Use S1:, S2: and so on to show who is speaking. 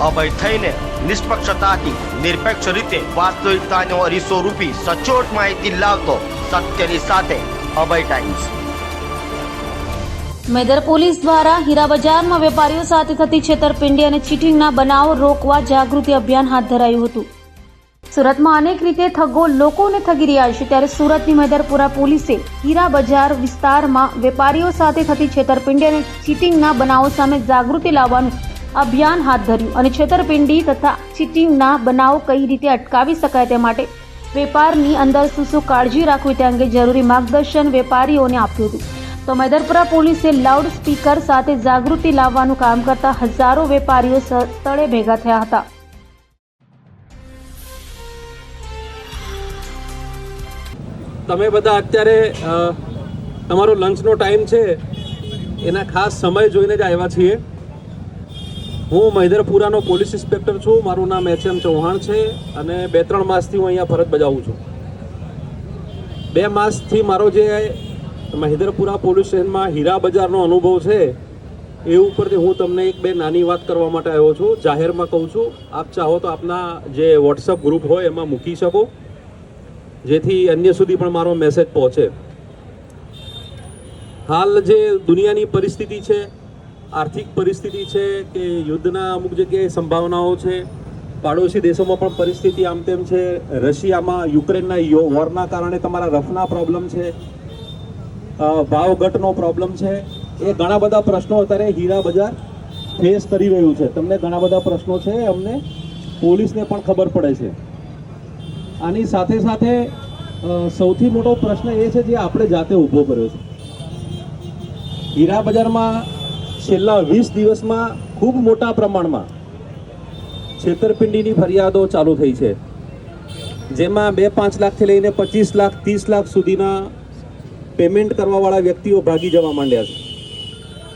S1: અભય થઈને નિષ્પક્ષતાથી નિરપેક્ષ રીતે વાસ્તવિકતાનો અરીસો રૂપી સચોટ માહિતી લાવતો સત્યની સાથે અભય ટાઈમ્સ।
S2: મેદર પોલીસ દ્વારા હીરા બજારમાં વેપારીઓ સાથે થતી છેતરપિંડી અને ચીટિંગના બનાવો રોકવા જાગૃતિ અભિયાન હાથ ધરાયું હતું। સુરતમાં અનેક રીતે ઠગો લોકોને ઠગી રહ્યા છે, ત્યારે સુરતની મેદરપુરા પોલીસે હીરા બજાર વિસ્તારમાં વેપારીઓ સાથે થતી છેતરપિંડી અને ચીટિંગના બનાવો સામે જાગૃતિ લાવવાનું અભિયાન હાથ ધર્યું અને છેતરપિંડી તથા ચીટિંગના બનાવો કઈ રીતે અટકાવી શકાય તે માટે વેપારની અંદર શું કાળજી રાખવી તે અંગે જરૂરી માર્ગદર્શન વેપારીઓને આપ્યું હતું। તો મેદરપુરા પોલીસે લાઉડ સ્પીકર સાથે જાગૃતિ લાવવાનું કામ કરતા હજારો વેપારીઓ સ્થળે ભેગા થયા હતા।
S3: તમે બધા અત્યારે તમારો લંચનો ટાઈમ છે એના ખાસ સમય જોઈને જ આવ્યા છીએ। હું મેદરપુરાનો પોલીસ ઇન્સ્પેક્ટર છું। મારું નામ HM ચૌહાણ છે અને 2-3 માસથી હું અહીંયા ફરજ બજાવું છું। 2 માસથી મારો જે મેદરપુરા પોલીસ સ્ટેશનમાં હીરા બજારનો અનુભવ છે એ ઉપરથી હું તમને 1-2 નાની વાત કરવા માટે આવ્યો છું। જાહેરમાં કહું છું, આપ ચાહો તો આપના જે વોટ્સઅપ ગ્રુપ હોય એમાં મૂકી શકો, જેથી અન્ય સુધી પણ મારો મેસેજ પહોંચે। હાલ જે દુનિયાની પરિસ્થિતિ છે, આર્થિક પરિસ્થિતિ છે કે યુદ્ધના અમુક જગ્યાએ સંભાવનાઓ છે, પાડોશી દેશોમાં પણ પરિસ્થિતિ આમ તેમ છે, રશિયામાં યુક્રેનના વોરના કારણે તમારા રફના પ્રોબ્લેમ છે, ભાવ ઘટનો પ્રોબ્લેમ છે, એ ઘણા બધા પ્રશ્નો અત્યારે હીરા બજાર ફેસ કરી રહ્યું છે। તમને ઘણા બધા પ્રશ્નો છે, અમને પોલીસને પણ ખબર પડે છે। આની સાથે સાથે સૌથી મોટો પ્રશ્ન એ છે જે આપણે જાતે ઊભો કર્યો છે। હીરા બજારમાં છેલ્લા 20 દિવસમાં ખૂબ મોટા પ્રમાણમાં છેતરપિંડીની ફરિયાદો ચાલુ થઈ છે, જેમાં 2-5 લાખથી લઈને 25 લાખ 30 લાખ સુધીના પેમેન્ટ કરવાવાળા વ્યક્તિઓ ભાગી જવા માંડ્યા છે।